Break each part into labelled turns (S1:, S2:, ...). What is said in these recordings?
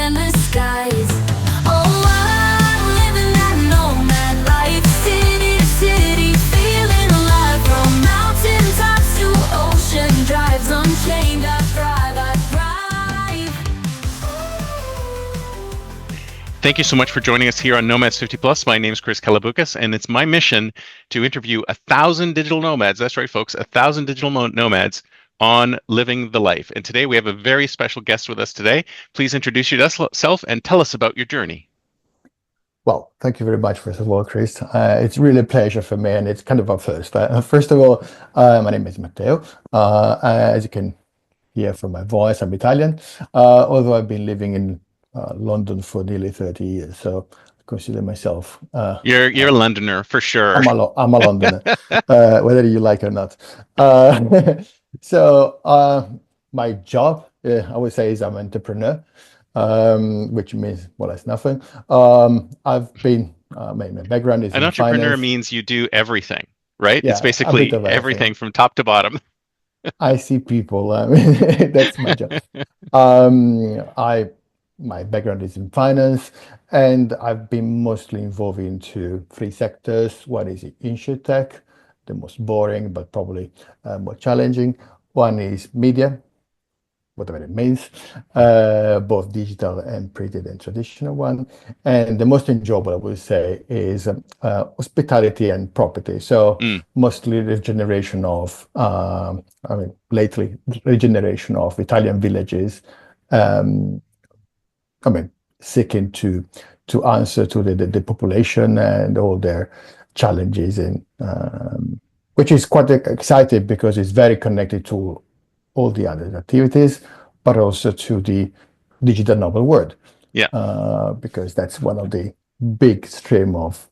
S1: endless skies. Oh, I'm living that nomad life, city to city, feeling alive. From mountain tops to ocean drives, unchained, I thrive, I thrive.
S2: Thank you so much for joining us here on Nomads 50 Plus. My name is Chris Kalaboukis, and it's my mission to interview 1,000 digital nomads. That's right, folks, 1,000 digital nomads on living the life. And today we have a very special guest with us today. Please introduce yourself and tell us about your journey.
S3: Well, thank you very much, first of all, Chris. It's really a pleasure for me, and it's kind of a first. First of all, my name is Matteo. As you can hear from my voice, I'm Italian, although I've been living in London for nearly 30 years, so I consider myself...
S2: You're a Londoner, for sure.
S3: I'm a Londoner, whether you like it or not. My job, I would say, is I'm an entrepreneur. Which means more or less nothing. I've been, my background is
S2: An
S3: in
S2: entrepreneur
S3: finance.
S2: means you do everything, right?
S3: Yeah,
S2: It's
S3: a bit
S2: basically
S3: of
S2: everything from top to bottom.
S3: I see people. That's my job. My background is in finance, and I've been mostly involved into three sectors. One is insurtech, the most boring but probably more challenging. One is media, whatever it means, both digital and printed and traditional one. And the most enjoyable, I would say, is hospitality and property. So mostly regeneration of, lately, regeneration of Italian villages, seeking to answer to the population and all their challenges, and which is quite exciting because it's very connected to all the other activities, but also to the digital nomad world.
S2: Yeah.
S3: Because that's one of the big stream of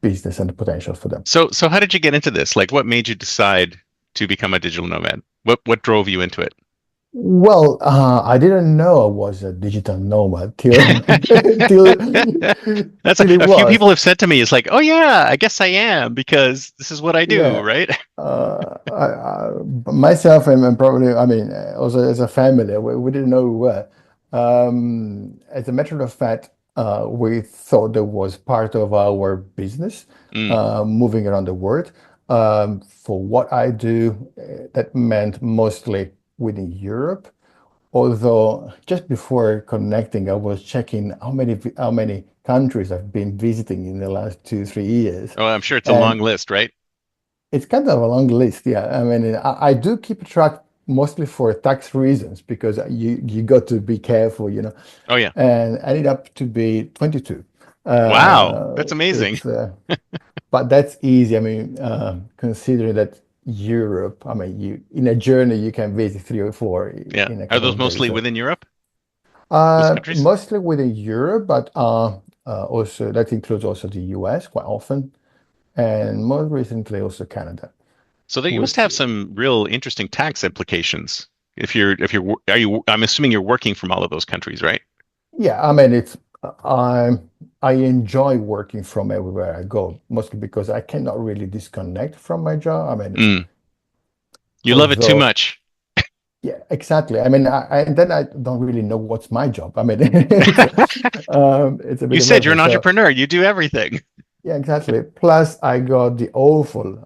S3: business and potential for them.
S2: So how did you get into this? Like, what made you decide to become a digital nomad? What drove you into it?
S3: Well, I didn't know I was a digital nomad till
S2: That's
S3: till it
S2: a few
S3: was.
S2: people have said to me, it's like, oh yeah, I guess I am because this is what I do,
S3: Yeah.
S2: right?
S3: Myself and probably, also as a family, we didn't know who we were. As a matter of fact, we thought that was part of our business, moving around the world. For what I do, that meant mostly within Europe. Although just before connecting, I was checking how many countries I've been visiting in the last 2, 3 years.
S2: Oh, I'm sure it's a
S3: And
S2: long list, right?
S3: it's kind of a long list, yeah. I do keep track mostly for tax reasons because you got to be careful,
S2: Oh yeah.
S3: And ended up to be 22.
S2: Wow, that's amazing.
S3: But that's easy. Considering that Europe, you in a journey you can visit 3 or 4
S2: Yeah.
S3: in a
S2: Are
S3: couple
S2: those
S3: of
S2: mostly
S3: days.
S2: within Europe? Those countries?
S3: Mostly within Europe, but also that includes also the US quite often, and more recently also Canada.
S2: So you must
S3: Which,
S2: have some real interesting tax implications. I'm assuming you're working from all of those countries, right?
S3: yeah, I enjoy working from everywhere I go, mostly because I cannot really disconnect from my job.
S2: You love it too
S3: Although,
S2: much.
S3: yeah, exactly. And then I don't really know what's my job. It's a
S2: You
S3: bit of
S2: said you're an
S3: everything. So
S2: entrepreneur. You do everything.
S3: yeah, exactly. Plus, I got the awful.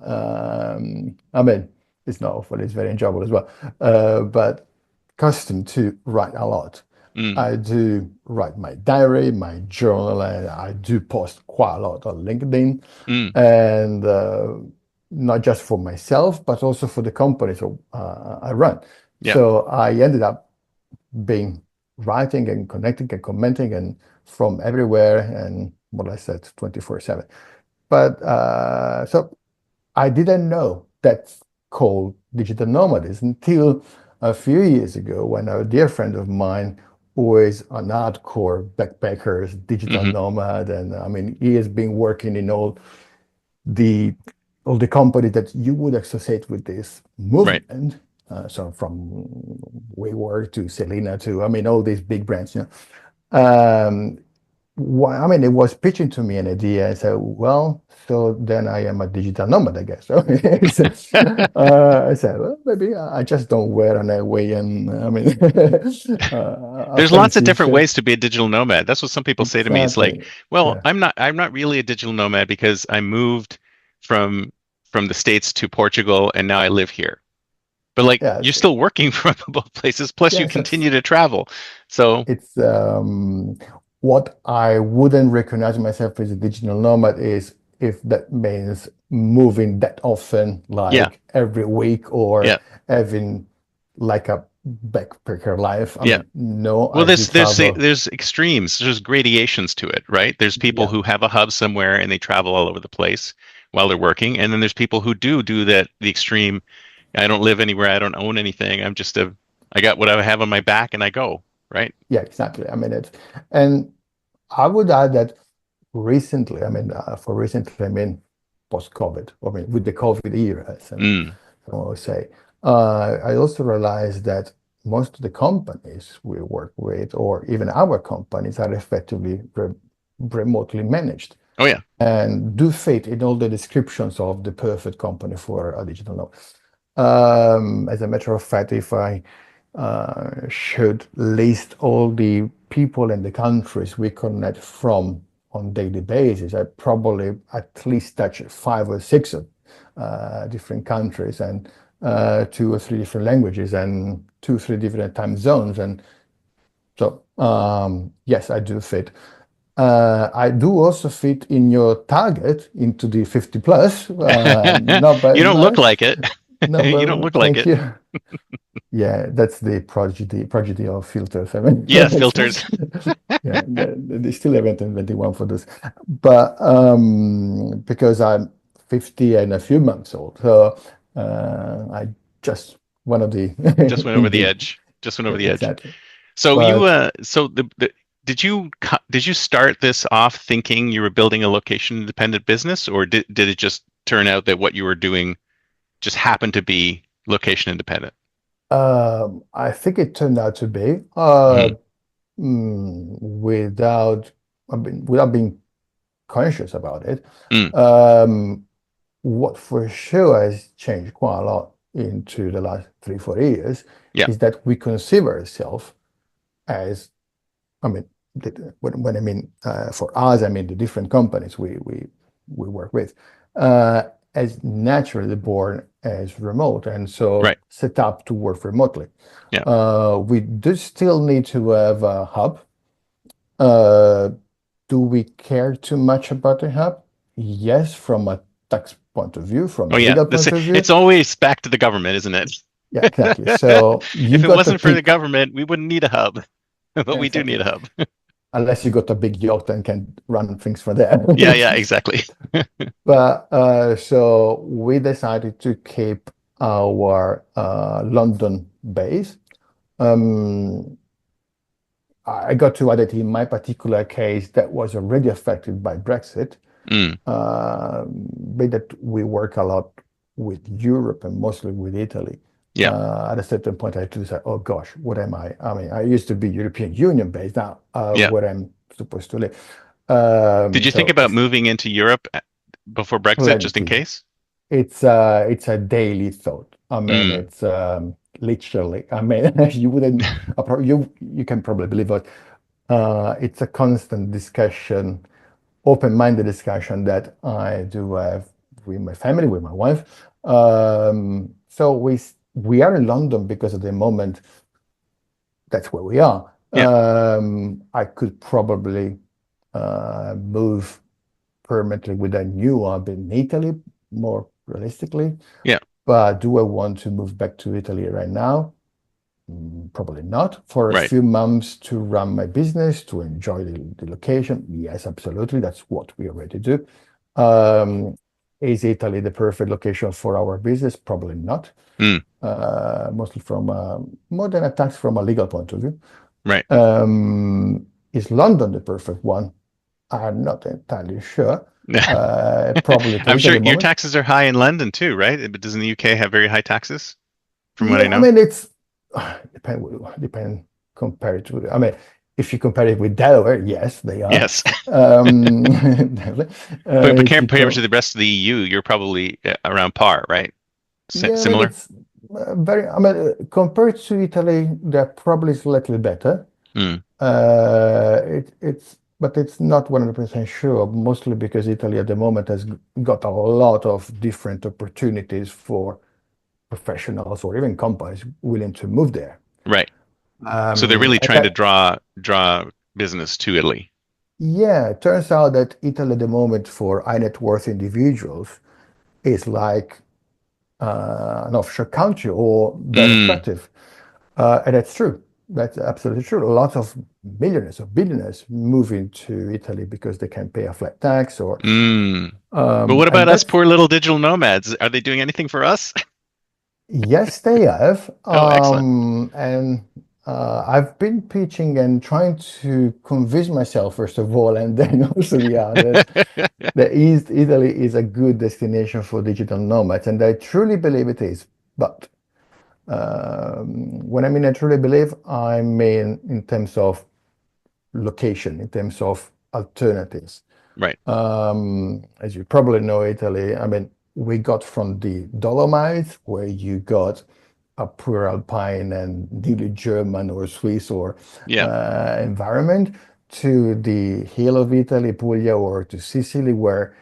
S3: It's not awful. It's very enjoyable as well. But custom to write a lot.
S2: Mm,
S3: I do write my diary, my journal, and I do post quite a lot on LinkedIn,
S2: mm,
S3: and not just for myself, but also for the company I run.
S2: yeah.
S3: So I ended up being writing and connecting and commenting and from everywhere, and what I said 24/7. But so I didn't know that's called digital nomadism until a few years ago when a dear friend of mine who is an hardcore backpacker, digital
S2: Hmm.
S3: nomad, and he has been working in the all the companies that you would associate with this
S2: Right.
S3: movement. So from WeWork to Selena to all these big brands, Um, I mean, it was pitching to me an idea. I said, well, so then I am a digital nomad, I guess. So I said, well, maybe I just don't wear an Hawaiian, I mean, a
S2: There's lots of
S3: fancy
S2: different
S3: shirt.
S2: ways to be a digital nomad. That's what some people say to me. It's like,
S3: Exactly.
S2: well,
S3: Yeah.
S2: I'm not really a digital nomad because I moved from from the States to Portugal and now I live here. But like you're
S3: Yes.
S2: still working from both places, plus you
S3: Yes, that's
S2: continue to travel. So
S3: it's what I wouldn't recognize myself as a digital nomad is if that means moving that often,
S2: yeah,
S3: like every week, or
S2: yeah,
S3: having like a backpacker life. I
S2: yeah.
S3: mean, no,
S2: Well,
S3: I do travel.
S2: there's extremes. There's gradations to it, right? There's people
S3: Yeah,
S2: who have a hub somewhere and they travel all over the place while they're working, and then there's people who do that the extreme. I don't live anywhere. I don't own anything. I got what I have on my back and I go, right?
S3: yeah, exactly. I mean, and I would add that recently, for recently, I mean, post-COVID, I mean, with the COVID era,
S2: Mm.
S3: I would say, I also realized that most of the companies we work with, or even our companies, are effectively remotely managed
S2: Oh yeah.
S3: and do fit in all the descriptions of the perfect company for a digital node. As a matter of fact, if I should list all the people and the countries we connect from on daily basis, I probably at least touch 5 or 6 different countries and 2 or 3 different languages and 2 or 3 different time zones. And so, yes, I do fit. I do also fit in your target into the 50 plus. Not
S2: You
S3: bad,
S2: don't look
S3: nice.
S2: like it.
S3: No,
S2: You don't
S3: but
S2: look like
S3: thank
S2: it.
S3: you. Yeah, that's the prodigy of filters. I mean,
S2: Yeah, filters.
S3: yeah, they still haven't invented one for this. But because I'm 50 and a few months old, so I just one of the
S2: Just went over the
S3: indeed,
S2: edge. Just went
S3: yeah,
S2: over the edge.
S3: exactly.
S2: So
S3: But
S2: did you start this off thinking you were building a location independent business, or did it just turn out that what you were doing just happened to be location independent?
S3: I think it turned out to be
S2: Mm,
S3: without without being conscious about it.
S2: mm,
S3: Um, what for sure has changed quite a lot into the last 3, 4 years
S2: yeah,
S3: is that we consider ourselves as, I mean, when I mean for us, I mean the different companies we work with, uh, as naturally born as remote and so
S2: right.
S3: set up to work remotely.
S2: Yeah.
S3: We do still need to have a hub. Uh, do we care too much about the hub? Yes, from a tax point of view, from
S2: Oh
S3: a
S2: yeah.
S3: legal
S2: This
S3: point of view.
S2: it's always back to the government, isn't it?
S3: Yeah, exactly. So you
S2: If it
S3: got to
S2: wasn't for the
S3: pick,
S2: government, we wouldn't need a hub, but
S3: yeah,
S2: we do
S3: exactly.
S2: need a hub.
S3: Unless you got a big yacht and can run things from there.
S2: Yeah, yeah, exactly.
S3: But so we decided to keep our London base. Um, I got to add that in my particular case, that was already affected by Brexit.
S2: Mm,
S3: But that we work a lot with Europe and mostly with Italy.
S2: yeah,
S3: At a certain point, I had to decide, oh gosh, what am I? I mean, I used to be European Union based. Now,
S2: yeah.
S3: where I'm supposed to live.
S2: Did you think
S3: So
S2: about moving into Europe before Brexit, just in
S3: plenty.
S2: case?
S3: It's a daily thought. I mean,
S2: Mm,
S3: it's literally. I mean, you wouldn't. You can probably believe it. It's a constant discussion, open-minded discussion that I do have with my family, with my wife. So we are in London because at the moment that's where we are.
S2: yeah,
S3: I could probably move permanently with a new hub in Italy, more realistically.
S2: yeah,
S3: But do I want to move back to Italy right now? Probably not. For a
S2: right.
S3: few months to run my business, to enjoy the location. Yes, absolutely. That's what we already do. Um, is Italy the perfect location for our business? Probably not.
S2: Mm,
S3: Mostly from more than a tax from a legal point of view.
S2: right.
S3: Is London the perfect one? I'm not entirely sure. Probably it
S2: I'm
S3: is at
S2: sure
S3: the
S2: your
S3: moment.
S2: taxes are high in London too, right? But doesn't the UK have very high taxes, from what I
S3: Yeah, I
S2: know?
S3: mean it's depend compared to. I mean, if you compare it with Delaware, yes, they are.
S2: Yes.
S3: Definitely.
S2: But
S3: If you
S2: compared to
S3: go,
S2: the rest of the EU, you're probably around par, right?
S3: yeah, I mean,
S2: Similar?
S3: it's very, I mean, compared to Italy, they're probably slightly better.
S2: Mm,
S3: But it's not 100% sure, mostly because Italy at the moment has got a lot of different opportunities for professionals or even companies willing to move there.
S2: right. So they're really
S3: And
S2: trying to
S3: that,
S2: draw business to Italy.
S3: yeah, it turns out that Italy at the moment for high net worth individuals is like an offshore country or very
S2: Mm,
S3: attractive. And that's true. That's absolutely true. Lots of millionaires or billionaires move into Italy because they can pay a flat tax or
S2: mm. But what
S3: and
S2: about us
S3: that's
S2: poor little digital nomads? Are they doing anything for us?
S3: yes, they have.
S2: Oh, excellent.
S3: And I've been pitching and trying to convince myself, first of all, and then also the others, that East Italy is a good destination for digital nomads. And I truly believe it is. But when I mean I truly believe, I mean in terms of location, in terms of alternatives.
S2: Right.
S3: As you probably know, Italy, I mean, we got from the Dolomites, where you got a pure alpine and nearly German or Swiss or
S2: Yeah.
S3: environment, to the hill of Italy, Puglia, or to Sicily, where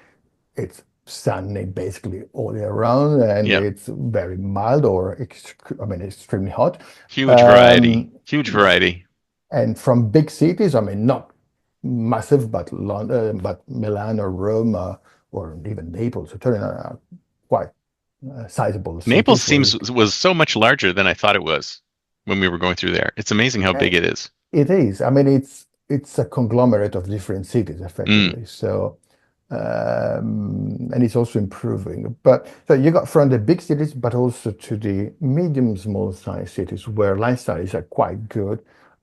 S3: it's sunny basically all year round and
S2: Yeah.
S3: it's very mild or I mean, extremely hot.
S2: Huge variety.
S3: Um,
S2: Huge
S3: yeah,
S2: variety.
S3: and from big cities, I mean, not massive, but London, but Milan or Rome or even Naples, Turin are quite sizable
S2: Naples
S3: cities where
S2: seems was so much larger than I thought it was when we were going through there. It's amazing how
S3: uh,
S2: big it is.
S3: it is. I mean, it's a conglomerate of different cities,
S2: Mm,
S3: effectively. So, and it's also improving. But so you got from the big cities, but also to the medium, small size cities where lifestyles are quite good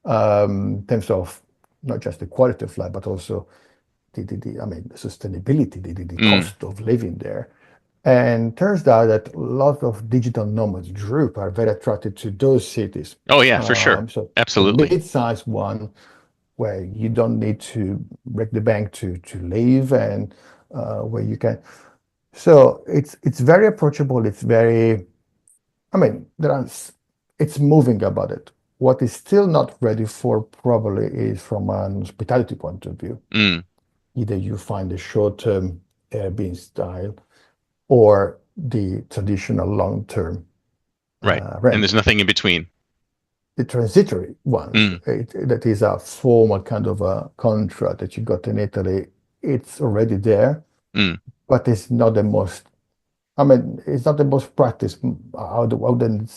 S3: in terms of not just the quality of life, but also I mean, the sustainability, the
S2: mm.
S3: cost of living there. And turns out that a lot of digital nomads group are very attracted to those cities.
S2: Oh yeah, for sure.
S3: So the
S2: Absolutely.
S3: mid-sized one where you don't need to break the bank to live and where you can. So it's very approachable. It's very, I mean, it's moving about it. What is still not ready for probably is from an hospitality point of view.
S2: Mm,
S3: Either you find the short-term Airbnb style or the traditional long-term
S2: right. And there's
S3: rent.
S2: nothing in between.
S3: The transitory ones,
S2: Mm,
S3: that is a formal kind of a contract that you got in Italy, it's already there,
S2: mm.
S3: but it's not the most, I mean, it's not the most practiced. I wouldn't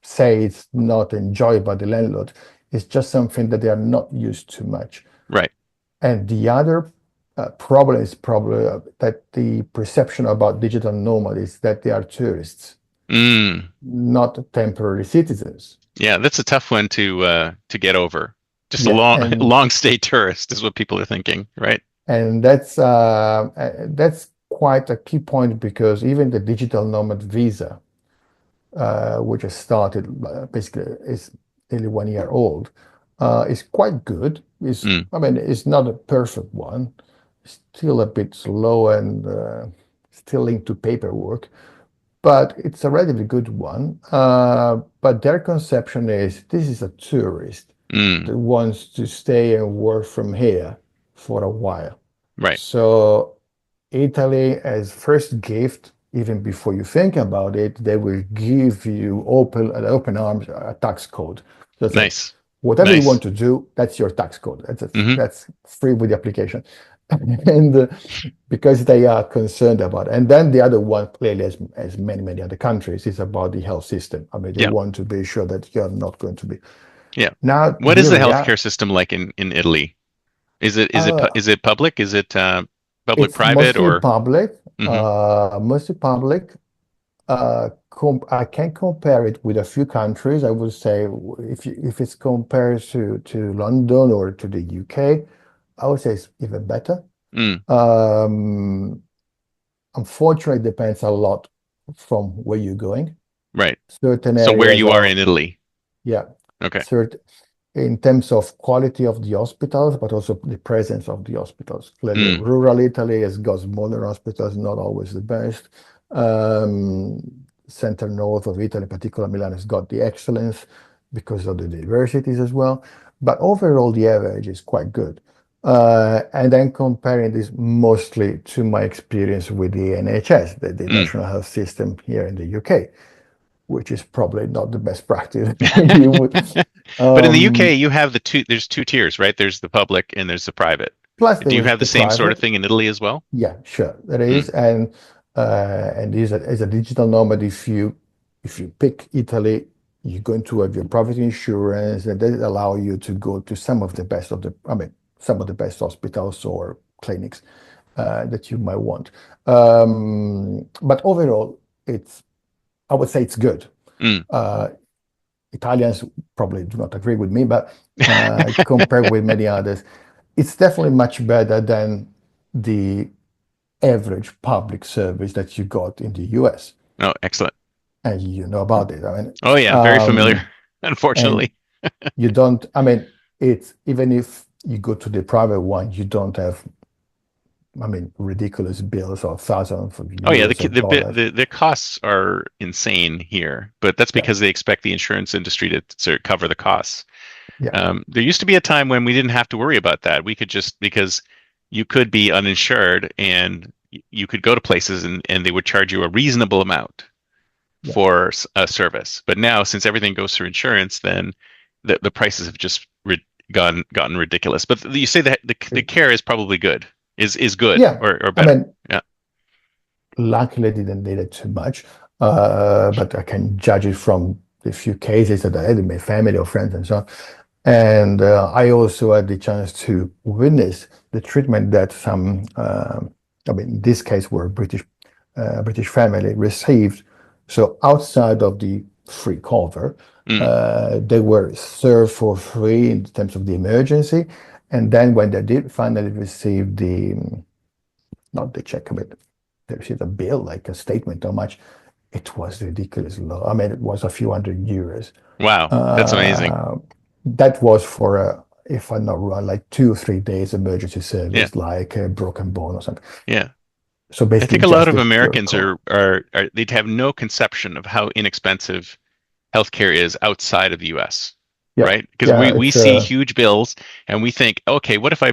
S3: say it's not enjoyed by the landlord. It's just something that they are not used to much.
S2: Right.
S3: And the other problem is probably that the perception about digital nomad is that they are tourists,
S2: Mm.
S3: not temporary citizens.
S2: Yeah, that's a tough one to get over. Just a
S3: Yeah,
S2: long long stay tourist is what people are thinking, right?
S3: and that's quite a key point because even the digital nomad visa, which has started basically is nearly 1 year old, is quite good. Is
S2: Mm,
S3: I mean, it's not a perfect one. Still a bit slow and still linked to paperwork, but it's a relatively good one. But their conception is this is a tourist
S2: mm.
S3: that wants to stay and work from here for a while.
S2: Right.
S3: So Italy, as first gift, even before you think about it, they will give you open arms a tax code. So say,
S2: Nice.
S3: whatever you
S2: Nice.
S3: want to do, that's your tax code.
S2: Hmm.
S3: That's free with the application. And because they are concerned about it. And then the other one, clearly, as many other countries, is about the health system. I mean, they
S2: Yeah.
S3: want to be sure that you're not going to be.
S2: Yeah.
S3: Now,
S2: What is
S3: the
S2: the
S3: rea
S2: healthcare system like in Italy?
S3: uh,
S2: Is it public? Is it public
S3: it's
S2: private or? Hmm.
S3: mostly public. I can compare it with a few countries. I would say if it's compared to London or to the UK, I would say it's even better.
S2: Mm,
S3: Um, Unfortunately, it depends a lot from where you're going.
S2: right.
S3: Certain
S2: So where
S3: areas
S2: you are
S3: are,
S2: in Italy.
S3: yeah,
S2: Okay.
S3: certain in terms of quality of the hospitals, but also the presence of the hospitals. Clearly,
S2: Mm,
S3: rural Italy has got smaller hospitals, not always the best. Um, Center north of Italy, particularly Milan, has got the excellence because of the diversities as well. But overall, the average is quite good. And then comparing this mostly to my experience with the NHS, the
S2: mm.
S3: National Health System here in the UK, which is probably not the best practice you would.
S2: But in the UK,
S3: Um,
S2: you have there's two tiers, right? There's the public and there's the private.
S3: Plus,
S2: Do
S3: there
S2: you
S3: is
S2: have the
S3: the
S2: same sort of
S3: private.
S2: thing in Italy as well?
S3: Yeah, sure, there
S2: Mm,
S3: is, and as a digital nomad, if you pick Italy, you're going to have your private insurance, and that allow you to go to some of the best of the, I mean, some of the best hospitals or clinics that you might want. But overall, I would say it's good.
S2: mm.
S3: Uh, Italians probably do not agree with me, but compared with many others, it's definitely much better than the average public service that you got in the US.
S2: Oh, excellent.
S3: And you know about it. I mean,
S2: Oh yeah, very familiar,
S3: and
S2: unfortunately.
S3: you don't, I mean, it's even if you go to the private one, you don't have, I mean, ridiculous bills of thousands of
S2: Oh yeah,
S3: euros or dollars.
S2: the costs are insane here, but that's
S3: Yeah,
S2: because they expect the insurance industry to sort of cover the costs.
S3: yeah,
S2: There used to be a time when we didn't have to worry about that. We could just because you could be uninsured and you could go to places and they would charge you a reasonable amount
S3: yeah.
S2: for a service. But now, since everything goes through insurance, then the prices have just gotten ridiculous. But you say that the care is probably good, is good
S3: Yeah,
S2: or
S3: I
S2: better.
S3: mean,
S2: Yeah.
S3: luckily I didn't need it too much, but I can judge it from the few cases that I had in my family or friends and so on. And I also had the chance to witness the treatment that some, I mean, in this case, were British family received. So outside of the free cover,
S2: Mm.
S3: they were served for free in terms of the emergency. And then when they did finally receive not the check, but they received a bill, like a statement, how much, it was ridiculous low. I mean, it was a few hundred euros.
S2: Wow, that's amazing.
S3: Uh, that was for if I'm not wrong, like 2 or 3 days emergency
S2: Yeah,
S3: service, like a broken bone or something.
S2: yeah.
S3: So
S2: I
S3: basically,
S2: think a lot
S3: just
S2: of
S3: the pure
S2: Americans
S3: call.
S2: are they'd have no conception of how inexpensive healthcare is outside of the US,
S3: Yeah,
S2: right? Because
S3: yeah,
S2: we
S3: it's
S2: see huge bills and we think, okay, what if I,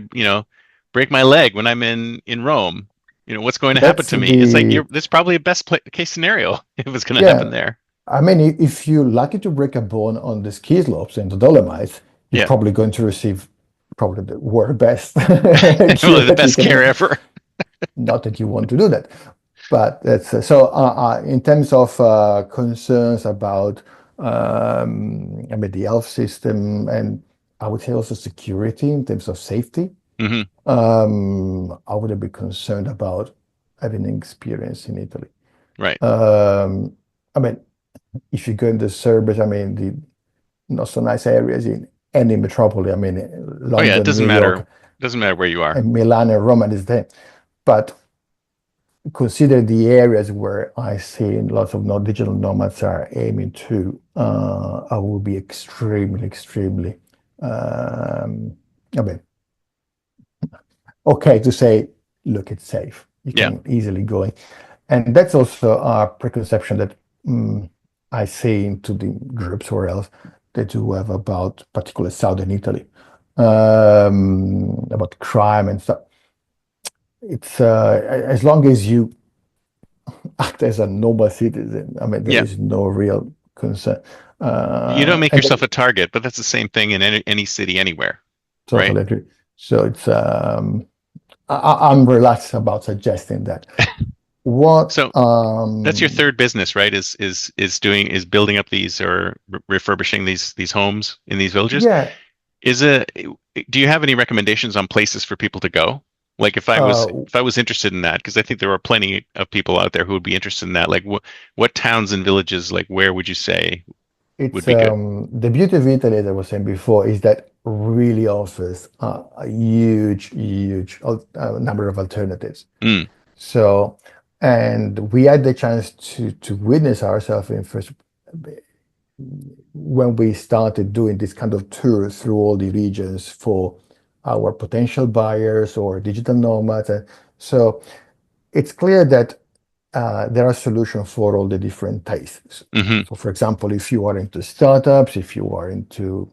S2: break my leg when I'm in Rome? What's going to happen
S3: that's
S2: to me? It's like
S3: the
S2: that's probably a case scenario if it's going to
S3: yeah.
S2: happen there.
S3: I mean, if you're lucky to break a bone on the ski slopes in the Dolomites, you're
S2: Yeah,
S3: probably going to receive probably the world best
S2: well,
S3: cure
S2: the
S3: that you
S2: best
S3: can
S2: care
S3: have.
S2: ever.
S3: Not that you want to do that, but that's so. In terms of concerns about, I mean, the health system, and I would say also security in terms of safety,
S2: Hmm.
S3: I wouldn't be concerned about having an experience in Italy.
S2: Right.
S3: I mean, if you go in the suburbs, I mean, the not so nice areas in any metropolis, I mean,
S2: Oh yeah, it
S3: London,
S2: doesn't
S3: New
S2: matter.
S3: York,
S2: Doesn't matter where you are.
S3: and Milan and Rome is there. But consider the areas where I see lots of digital nomads are aiming to, I will be extremely, I mean, okay to say, look, it's safe. You
S2: Yeah.
S3: can easily go in. And that's also a preconception that I see into the groups or else they do have about particularly Southern Italy, about crime and stuff. It's as long as you act as a normal citizen, I mean, there
S2: Yeah.
S3: is no real concern.
S2: You don't make
S3: And
S2: yourself a target, but that's the same thing in any city anywhere, right?
S3: totally agree. So it's I'm relaxed about suggesting that. What
S2: So that's your third business, right? Is building up these or refurbishing these homes in these villages.
S3: yeah,
S2: Is it? Do you have any recommendations on places for people to go? Like
S3: uh,
S2: if I was interested in that, because I think there are plenty of people out there who would be interested in that. Like what towns and villages, like where would you say would
S3: it's
S2: be good?
S3: the beauty of Italy, as I was saying before, is that really offers a huge number of alternatives.
S2: Mm,
S3: So, and we had the chance to witness ourselves in first when we started doing this kind of tour through all the regions for our potential buyers or digital nomads. So it's clear that there are solutions for all the different tastes.
S2: Hmm.
S3: So, for example, if you are into startups, if you are into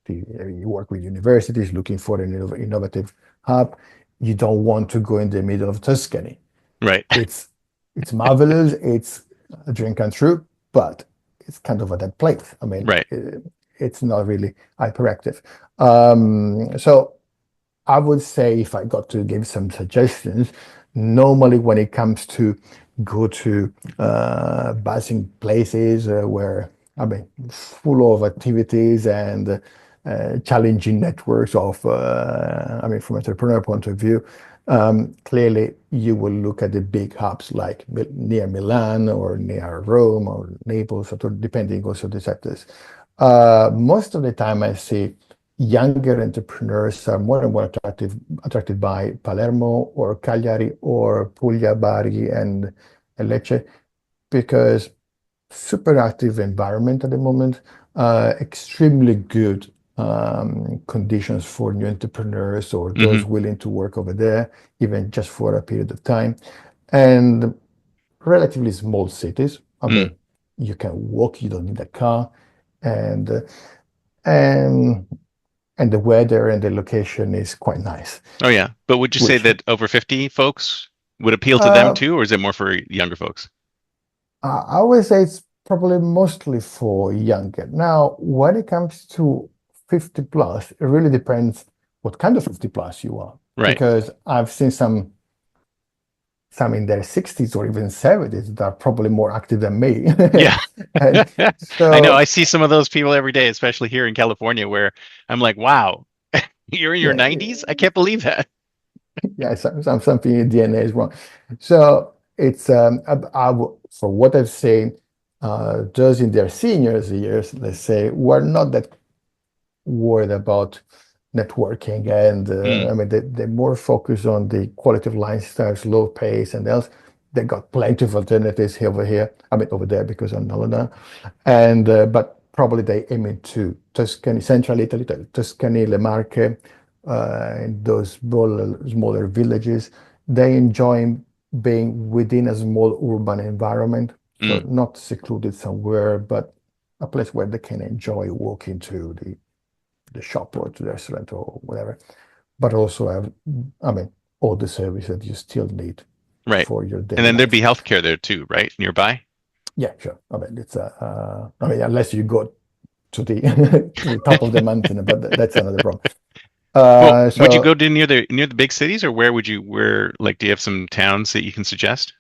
S3: you work with universities looking for an innovative hub, you don't want to go in the middle of Tuscany.
S2: Right.
S3: It's it's marvelous. It's a dream come true, but it's kind of a dead place. I mean,
S2: Right.
S3: it's not really hyperactive. So I would say if I got to give some suggestions, normally when it comes to go to buzzing places where, I mean, full of activities and challenging networks of, I mean, from an entrepreneur point of view, clearly you will look at the big hubs like near Milan or near Rome or Naples, or depending also the sectors. Most of the time I see younger entrepreneurs are more and more attracted by Palermo or Cagliari or Puglia, Bari, and Lecce because super active environment at the moment, extremely good conditions for new entrepreneurs or those
S2: Hmm.
S3: willing to work over there, even just for a period of time, and relatively small cities. I
S2: Mm.
S3: mean, you can walk, you don't need a car, and and and the weather and the location is quite nice.
S2: Oh yeah. But would you say
S3: Which
S2: that over 50 folks would appeal to them
S3: uh,
S2: too, or is it more for younger folks?
S3: I would say it's probably mostly for younger. Now, when it comes to 50 plus, it really depends what kind of 50 plus you are,
S2: Right.
S3: because I've seen some in their 60s or even 70s that are probably more active than me.
S2: Yeah.
S3: And
S2: I know. I
S3: so,
S2: see some of those people every day, especially here in California, where I'm like, wow, you're in your
S3: yeah,
S2: 90s? I can't believe that.
S3: yeah, something in DNA is wrong. So it's for what I've seen, those in their seniors years, let's say, were not that worried about networking, and
S2: Mm.
S3: I mean they more focus on the quality of lifestyle, low pace, and else. They got plenty of alternatives over here. I mean over there because I'm not now, and but probably they aim into Tuscany, central Italy, Tuscany, Le Marche, in those smaller villages. They enjoy being within a small urban environment, so
S2: Mm.
S3: not secluded somewhere, but a place where they can enjoy walking to the shop or to the restaurant or whatever, but also have, I mean, all the service that you still need
S2: Right.
S3: for your
S2: And
S3: daily
S2: then there'd be
S3: life.
S2: healthcare there too, right? Nearby.
S3: Yeah, sure. I mean, I mean, unless you go to the to the top of the mountain, but that's another problem.
S2: Well, would you go
S3: So,
S2: to near the big cities, or where would you where like do you have some towns that you can suggest?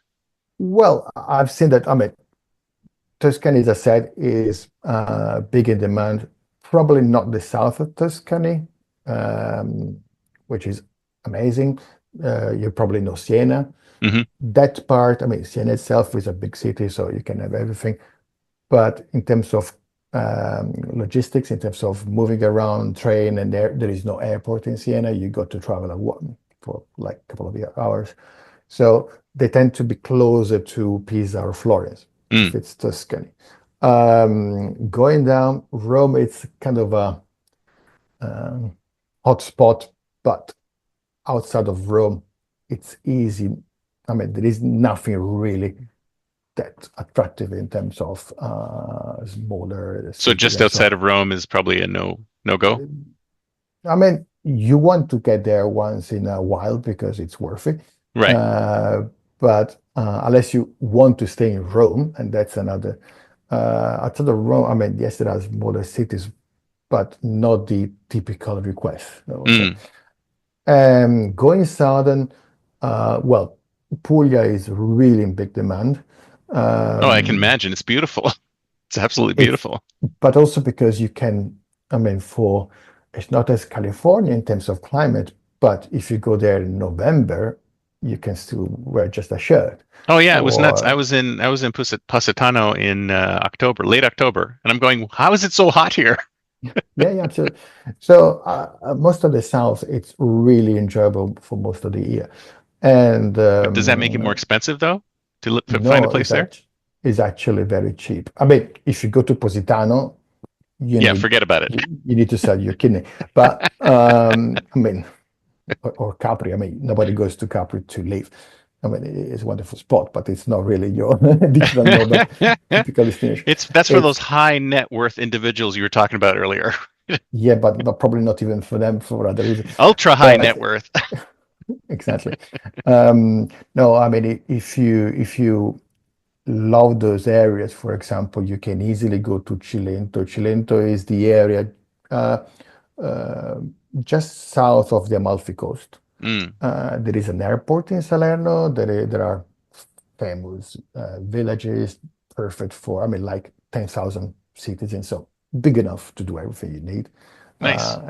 S3: well, I've seen that. I mean, Tuscany, as I said, is big in demand. Probably not the south of Tuscany, um, which is amazing. You probably know Siena.
S2: Hmm.
S3: That part, I mean, Siena itself is a big city, so you can have everything. But in terms of logistics, in terms of moving around, train, and there is no airport in Siena. You got to travel for like a couple of hours. So they tend to be closer to Pisa or Florence if
S2: Mm.
S3: it's Tuscany. Going down Rome, it's kind of a um, hot spot, but outside of Rome, it's easy. I mean, there is nothing really that attractive in terms of smaller
S2: So
S3: cities
S2: just
S3: and so
S2: outside
S3: on.
S2: of Rome is probably a no go.
S3: I mean, you want to get there once in a while because it's worth it.
S2: Right.
S3: Uh, but unless you want to stay in Rome, and that's another. Outside of Rome, I mean, yes, there are smaller cities, but not the typical request, I would say.
S2: Mm.
S3: Going southern, well, Puglia is really in big demand.
S2: Oh, I can
S3: Um,
S2: imagine. It's beautiful. It's absolutely
S3: it's,
S2: beautiful.
S3: but also because you can, I mean, it's not as California in terms of climate, but if you go there in November, you can still wear just a shirt.
S2: Oh yeah, it was nuts. I
S3: Or,
S2: was in I was in Positano in October, late October, and I'm going, how is it so hot here?
S3: yeah, yeah, absolutely. So most of the South, it's really enjoyable for most of the year. And
S2: But does that make it more expensive though to
S3: no,
S2: find a place there?
S3: is actually very cheap. I mean, if you go to Positano,
S2: Yeah, forget about it.
S3: you need to sell your kidney. But I mean, or Capri. I mean, nobody goes to Capri to live. I mean, it's a wonderful spot, but it's not really your digital nomad typical destination.
S2: That's for those
S3: It's
S2: high net worth individuals you were talking about earlier.
S3: Yeah, but probably not even for them for other reasons.
S2: Ultra high net
S3: But
S2: worth.
S3: exactly. No, I mean, if you love those areas, for example, you can easily go to Cilento. Cilento is the area uh, uh, just south of the Amalfi Coast.
S2: Mm,
S3: There is an airport in Salerno. There are famous villages, perfect for, I mean, like 10,000 citizens, so big enough to do everything you need.
S2: nice.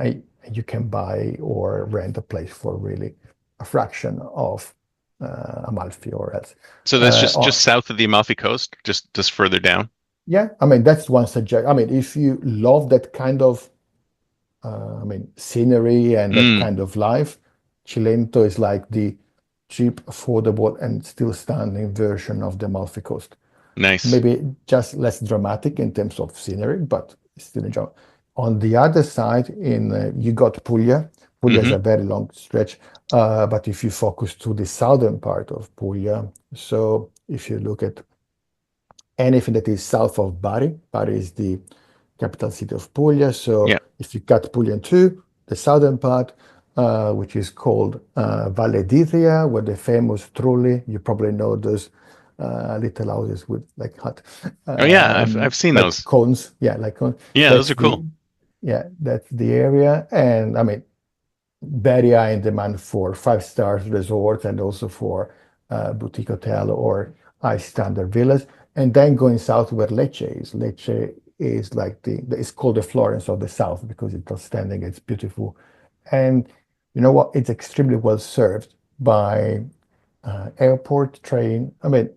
S3: You can buy or rent a place for really a fraction of Amalfi or else.
S2: So that's
S3: Or
S2: just south of the Amalfi Coast, just further down.
S3: Yeah, I mean, that's one suggestion. I mean, if you love that kind of, I mean, scenery and that
S2: Mm,
S3: kind of life, Cilento is like the cheap, affordable, and still standing version of the Amalfi Coast.
S2: nice.
S3: Maybe just less dramatic in terms of scenery, but still enjoy. On the other side, you got Puglia. Puglia is
S2: Hmm.
S3: a very long stretch, but if you focus to the southern part of Puglia, so if you look at anything that is south of Bari. Bari is the capital city of Puglia.
S2: Yeah.
S3: So if you cut Puglia in two, the southern part, which is called Valle d'Itria, where the famous trulli, you probably know those little houses with like hut,
S2: Oh yeah, I've seen
S3: like
S2: those.
S3: cones. Yeah, like cones.
S2: Yeah, those
S3: That's
S2: are cool.
S3: that's the area. And I mean, very high in demand for five-star resorts and also for boutique hotel or high standard villas. And then going south where Lecce is. Lecce is like it's called the Florence of the South because it's outstanding, it's beautiful. And you know what? It's extremely well served by airport, train. I mean,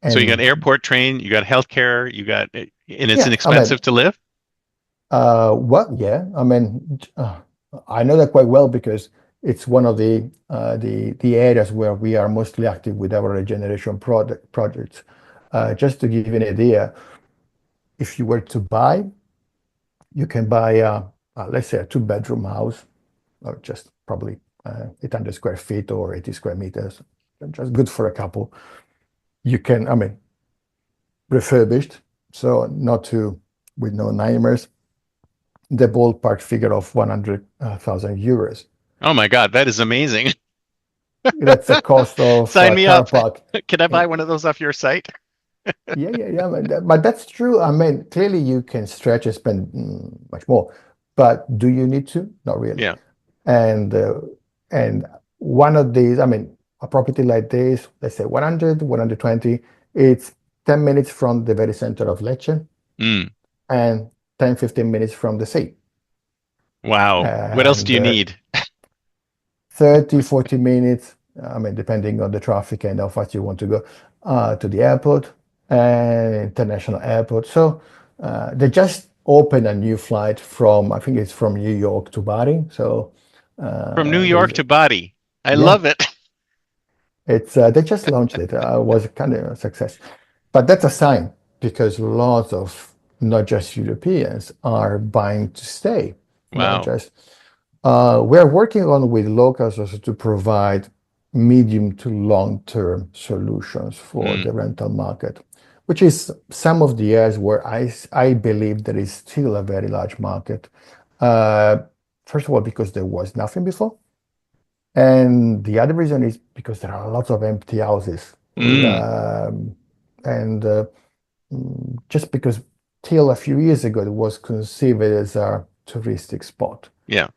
S2: So you got
S3: and
S2: airport, train, you got healthcare, and it's
S3: yeah, I mean,
S2: inexpensive to live.
S3: Well, yeah, I mean, I know that quite well because it's one of the areas where we are mostly active with our regeneration projects. Just to give you an idea, if you were to buy, you can buy let's say a two-bedroom house, or just probably 800 square feet or 80 square meters, just good for a couple. You can, I mean, refurbished, so not too with no nightmares. The ballpark figure of 100,000 euros.
S2: Oh my God, that is amazing.
S3: That's the cost of
S2: Sign
S3: a
S2: me
S3: car
S2: up.
S3: park.
S2: Can I buy
S3: in-
S2: one of those off your site?
S3: yeah. But that's true. I mean, clearly you can stretch and spend much more, but do you need to? Not really.
S2: Yeah.
S3: And and one of these, I mean, a property like this, let's say 100, 120, it's 10 minutes from the very center of Lecce
S2: Mm,
S3: and 10, 15 minutes from the sea.
S2: wow. What else do
S3: And
S2: you need?
S3: 30, 40 minutes, I mean, depending on the traffic and how fast you want to go to the airport and international airport. So they just opened a new flight from, I think it's from New York to Bari. So
S2: From New
S3: there
S2: York
S3: is,
S2: to Bari. I
S3: yeah,
S2: love it.
S3: it's they just launched it. Was kind of a success, but that's a sign because lots of not just Europeans are buying to stay, not
S2: Wow.
S3: just. We're working on with locals also to provide medium to long-term solutions for
S2: Mm,
S3: the rental market, which is some of the areas where I believe there is still a very large market. Uh, First of all, because there was nothing before. And the other reason is because there are lots of empty houses.
S2: mm,
S3: And just because till a few years ago, it was conceived as a touristic spot.
S2: yeah.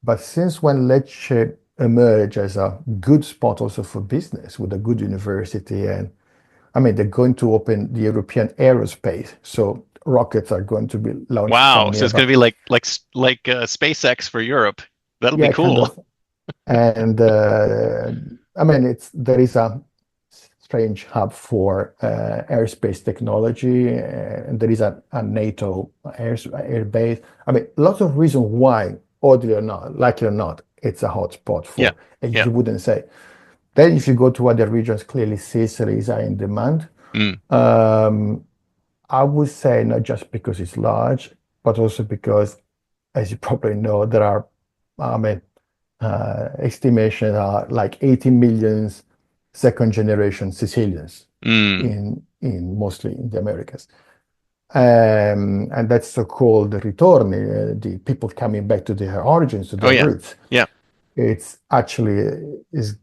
S3: But since when Lecce emerged as a good spot also for business with a good university, and I mean, they're going to open the European aerospace, so rockets are going to be launched
S2: Wow.
S3: from
S2: So it's
S3: nearby.
S2: going to be like SpaceX for Europe. That'll be
S3: Yeah, kind
S2: cool.
S3: of. And I mean, there is a strange hub for airspace technology, and there is a NATO air base. I mean, lots of reasons why, oddly or not, likely or not, it's a hotspot
S2: Yeah.
S3: for, and
S2: Yeah.
S3: you wouldn't say. Then if you go to other regions, clearly Sicily is high in demand.
S2: Mm.
S3: I would say not just because it's large, but also because, as you probably know, there are, I mean, estimations are like 80 million second generation Sicilians
S2: Mm.
S3: in mostly in the Americas. And that's so-called ritorni, the people coming back to their origins, to
S2: Oh
S3: their
S2: yeah.
S3: roots.
S2: Yeah.
S3: It's actually is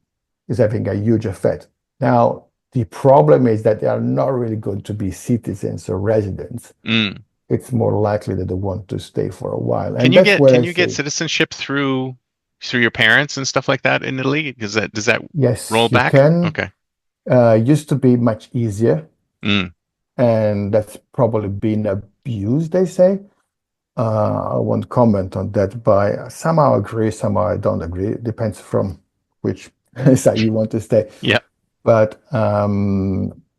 S3: having a huge effect. Now, the problem is that they are not really going to be citizens or residents.
S2: Mm.
S3: It's more likely that they want to stay for a while.
S2: Can
S3: And
S2: you
S3: that's
S2: get
S3: where
S2: can
S3: I
S2: you get
S3: say,
S2: citizenship through your parents and stuff like that in Italy? Does that roll
S3: yes, you
S2: back?
S3: can.
S2: Okay.
S3: Used to be much easier,
S2: Mm.
S3: and that's probably been abused, they say. I won't comment on that, but I somehow agree, somehow I don't agree. It depends from which side you want to stay.
S2: Yeah.
S3: But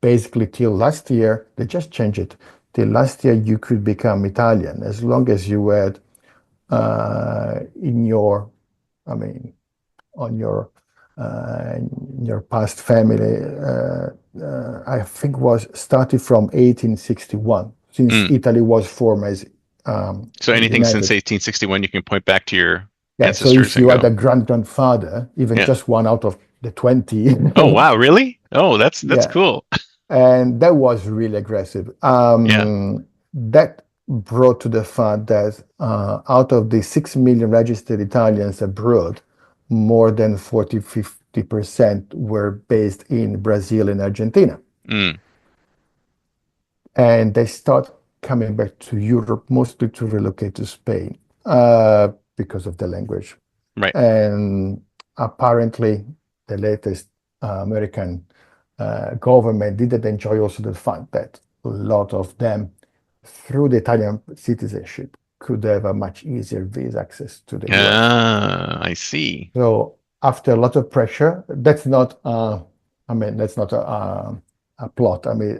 S3: basically, till last year, they just changed it. Till last year, you could become Italian as long as you had in your, I mean, on your past family. I think was started from 1861, since
S2: Mm.
S3: Italy was formed as
S2: So anything since
S3: united.
S2: 1861, you can point back to your
S3: Yeah, so
S2: ancestors
S3: if
S2: and
S3: you had
S2: go,
S3: a grand-grandfather, even
S2: yeah.
S3: just one out of the 20,
S2: Oh wow, really? Oh, that's
S3: yeah,
S2: cool.
S3: and that was really aggressive.
S2: Yeah.
S3: That brought to the fact that out of the 6 million registered Italians abroad, more than 40-50% were based in Brazil and Argentina.
S2: Mm.
S3: And they start coming back to Europe, mostly to relocate to Spain because of the language.
S2: Right.
S3: And apparently, the latest American government didn't enjoy also the fact that a lot of them, through the Italian citizenship, could have a much easier visa access to the US.
S2: Ah, I see.
S3: So after a lot of pressure, that's not, I mean, that's not a plot. I mean,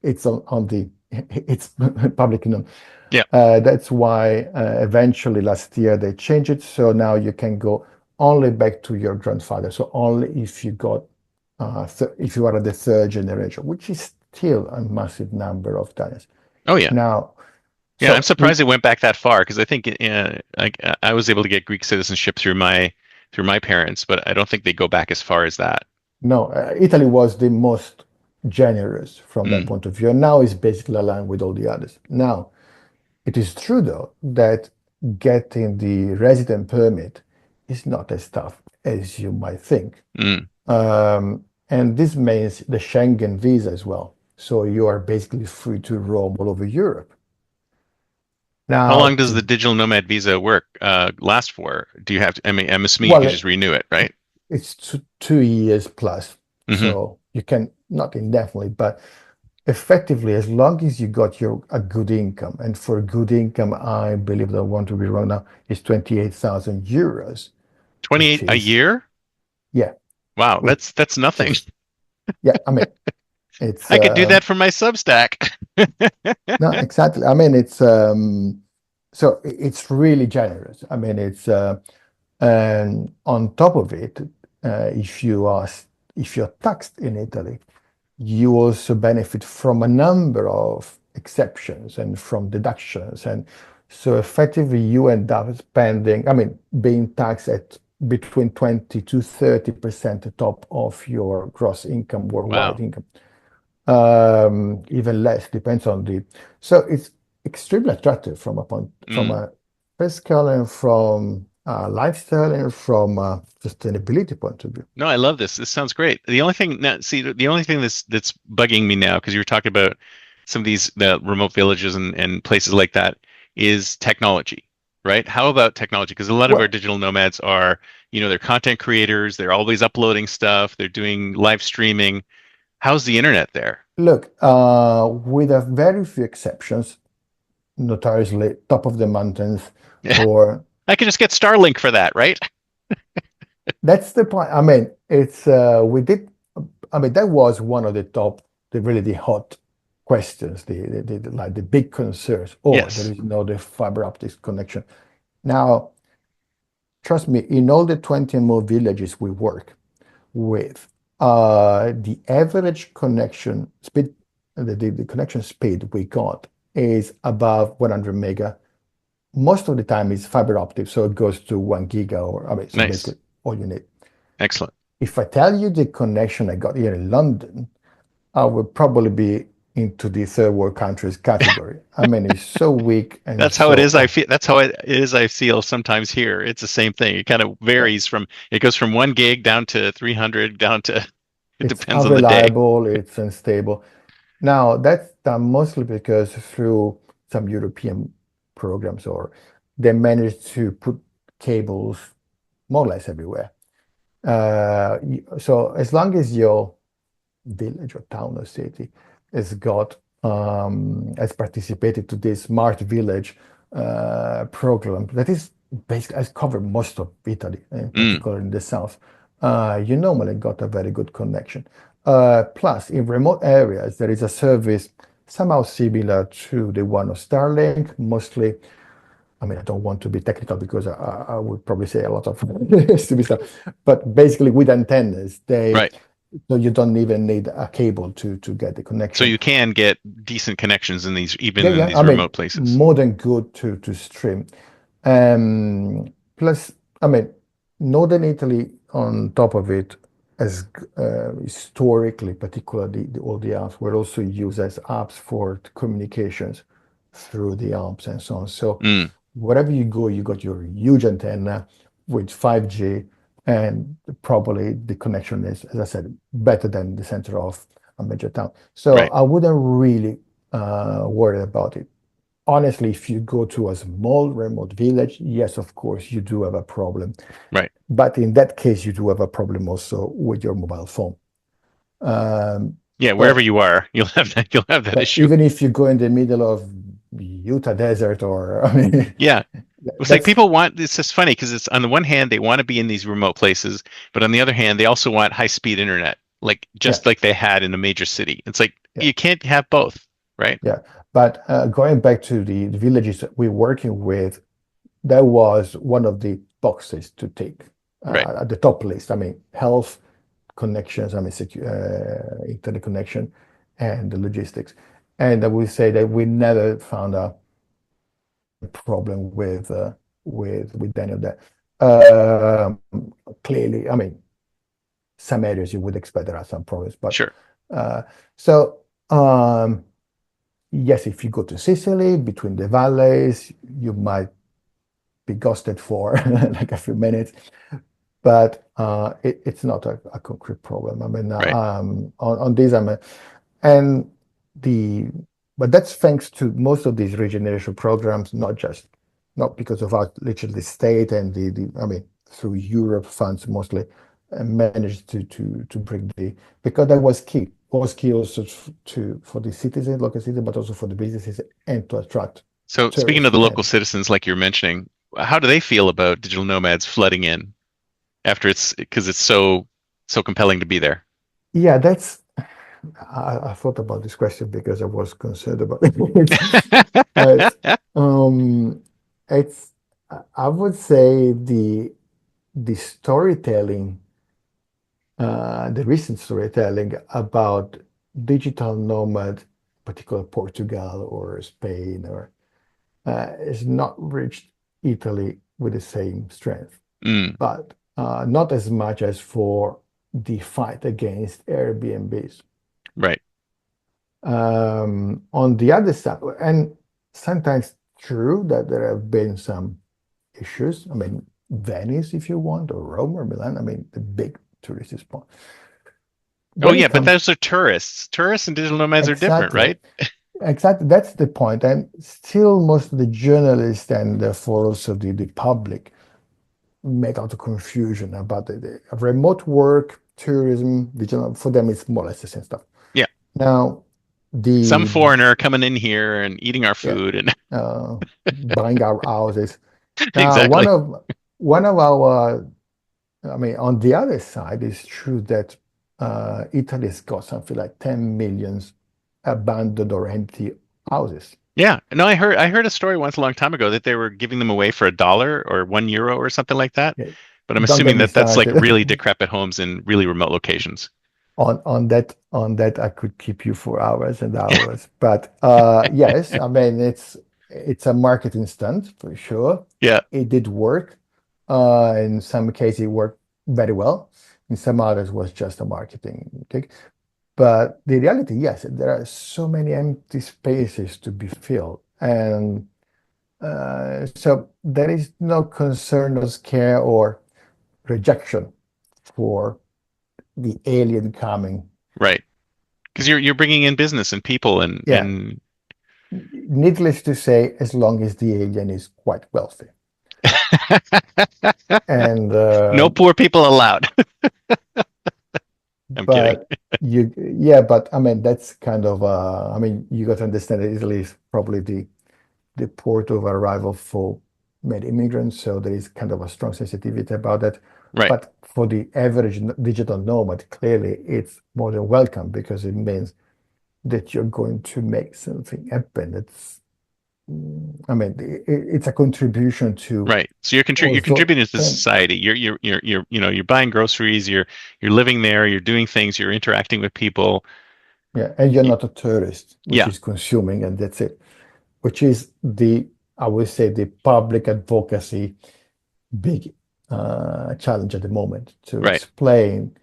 S3: it's on the, it's public known.
S2: Yeah.
S3: That's why eventually last year they changed it. So now you can go only back to your grandfather. So only if you got, if you are the third generation, which is still a massive number of Italians.
S2: Oh yeah.
S3: Now,
S2: Yeah, I'm
S3: so
S2: surprised it went back that far because I think I was able to get Greek citizenship through my parents, but I don't think they go back as far as that.
S3: no, Italy was the most generous from that
S2: Mm.
S3: point of view. And now it's basically aligned with all the others. Now, it is true, though, that getting the resident permit is not as tough as you might think.
S2: Mm.
S3: And this means the Schengen visa as well. So you are basically free to roam all over Europe.
S2: How long
S3: Now,
S2: does the digital nomad visa last for? Do you have to, I mean, I'm assuming you can
S3: well,
S2: just renew it, right?
S3: it's 2 years plus.
S2: Hmm.
S3: So you can, not indefinitely, but effectively, as long as you got a good income, and for good income, I believe that I want to be wrong now, is 28,000 euros, which
S2: 28 a
S3: is,
S2: year?
S3: yeah,
S2: Wow,
S3: which
S2: that's nothing.
S3: is, yeah, I mean, it's,
S2: I could do that for my Substack.
S3: no, exactly. I mean, it's, so it's really generous. I mean, it's, and on top of it, if you're taxed in Italy, you also benefit from a number of exceptions and from deductions. And so effectively, you end up spending, I mean, being taxed at between 20 to 30% top of your gross income, worldwide
S2: Wow.
S3: income. Even less, depends on the. So it's extremely attractive from
S2: Mm.
S3: a fiscal and from a lifestyle and from a sustainability point of view.
S2: No, I love this. This sounds great. The only thing now, see, the only thing that's bugging me now, because you were talking about some of the remote villages and places like that, is technology, right? How about technology? Because a lot of our
S3: Well,
S2: digital nomads are, they're content creators. They're always uploading stuff. They're doing live streaming. How's the internet there?
S3: look, with a very few exceptions, notoriously top of the mountains, or
S2: I could just get Starlink for that, right?
S3: that's the point. I mean, it's we did. I mean, that was one of the top, the hot questions, like the big concerns. Oh, there
S2: Yes.
S3: is no the fiber optics connection. Now, trust me, in all the 20 and more villages we work with, the average connection speed the connection speed we got is above 100 mega. Most of the time it's fiber optic, so it goes to 1 giga, or I mean, so
S2: Nice.
S3: basically all you need.
S2: Excellent.
S3: If I tell you the connection I got here in London, I would probably be into the third world countries category. I mean, it's so weak and
S2: That's how it
S3: so
S2: is. I feel that's how it is. I feel sometimes here. It's the same thing. It kind of
S3: yeah,
S2: varies it goes from 1 gig down to 300, down to, it
S3: it's
S2: depends on the day.
S3: unreliable, it's unstable. Now, that's done mostly because through some European programs, or they managed to put cables more or less everywhere. So as long as your village or town or city has participated to this smart village program that is basically has covered most of Italy, in
S2: Mm,
S3: particular in the south, you normally got a very good connection. Plus, in remote areas, there is a service somehow similar to the one of Starlink, mostly. I mean, I don't want to be technical because I would probably say a lot of stupid stuff, but basically with antennas,
S2: right.
S3: so you don't even need a cable to get the
S2: So
S3: connection.
S2: you can get decent connections in these, even
S3: Yeah,
S2: in
S3: yeah.
S2: these
S3: I mean,
S2: remote places.
S3: more than good to stream. Plus, I mean, Northern Italy on top of it, as historically, particularly all the apps were also used as apps for communications through the apps and so on. So
S2: Mm,
S3: wherever you go, you got your huge antenna with 5G, and probably the connection is, as I said, better than the center of a major town. So
S2: right.
S3: I wouldn't really worry about it. Honestly, if you go to a small remote village, yes, of course, you do have a problem.
S2: Right.
S3: But in that case, you do have a problem also with your mobile phone. Um,
S2: Yeah, wherever
S3: but
S2: you are, you'll have that issue.
S3: even if you go in the middle of Utah desert, or I mean,
S2: Yeah. It's like
S3: that's
S2: people want, it's just funny because it's on the one hand, they want to be in these remote places, but on the other hand, they also want high speed internet, like
S3: yeah,
S2: just like they had in a major city. It's like
S3: yeah.
S2: you can't have both, right?
S3: Yeah, but going back to the villages that we're working with, that was one of the boxes to take
S2: Right.
S3: at the top list. I mean, health, connections, I mean, internet connection, and the logistics. And I would say that we never found a problem with any of that. Um, Clearly, I mean, some areas you would expect there are some problems, but
S2: Sure.
S3: uh, so. Yes, if you go to Sicily, between the valleys, you might be ghosted for like a few minutes, but it's not a concrete problem. I mean,
S2: Right.
S3: on this, I mean, and the but that's thanks to most of these regeneration programs, not because of our literally the state and the I mean through Europe funds mostly, managed to bring because that was key. Was key also for the citizens, local citizens, but also for the businesses and to attract
S2: So speaking of
S3: tourists.
S2: the local
S3: And
S2: citizens, like you're mentioning, how do they feel about digital nomads flooding in after it's because it's so compelling to be there?
S3: yeah, I thought about this question because I was concerned about it. But it's I would say the storytelling, the recent storytelling about digital nomad, particularly Portugal or Spain, or has not reached Italy with the same strength,
S2: Mm,
S3: but not as much as for the fight against Airbnbs.
S2: right.
S3: On the other side, and sometimes true that there have been some issues. I mean, Venice, if you want, or Rome or Milan, I mean, the big tourist spot.
S2: Oh
S3: When
S2: yeah,
S3: it
S2: but
S3: comes
S2: those are tourists. Tourists and digital nomads are different,
S3: exactly,
S2: right?
S3: exactly, that's the point. And still, most of the journalists and therefore also the public make out of confusion about the remote work, tourism, digital. For them, it's more or less the same stuff.
S2: Yeah.
S3: Now,
S2: Some
S3: the
S2: foreigner coming in here and eating our
S3: yeah,
S2: food and
S3: buying our houses. Now,
S2: exactly.
S3: one of our, I mean, on the other side, it's true that Italy's got something like 10 millions abandoned or empty houses.
S2: Yeah. No, I heard a story once a long time ago that they were giving them away for $1 or €1 or something like that.
S3: Yeah,
S2: But I'm
S3: don't get
S2: assuming
S3: me
S2: that that's like really
S3: started.
S2: decrepit homes in really remote locations.
S3: On that I could keep you for hours and hours. But yes, I mean it's a marketing stunt for sure.
S2: Yeah,
S3: It did work. In some cases it worked very well. In some others was just a marketing thing. But the reality, yes, there are so many empty spaces to be filled. And so there is no concern or scare or rejection for the alien coming.
S2: right. Because you're bringing in business and people and
S3: Yeah, needless to say, as long as the alien is quite wealthy. And
S2: no poor people allowed. I'm kidding.
S3: but yeah, but I mean that's kind of I mean you got to understand that Italy is probably the port of arrival for many immigrants, so there is kind of a strong sensitivity about that.
S2: Right.
S3: But for the average digital nomad, clearly it's more than welcome because it means that you're going to make something happen. I mean, it's a contribution to
S2: Right. So you're
S3: also,
S2: contributing to society. You're buying groceries, you're living there, you're doing things, you're interacting with people.
S3: yeah, and you're
S2: Y-
S3: not a tourist, which
S2: Yeah,
S3: is consuming, and that's it. Which is I would say, the public advocacy big challenge at the moment to
S2: right.
S3: explain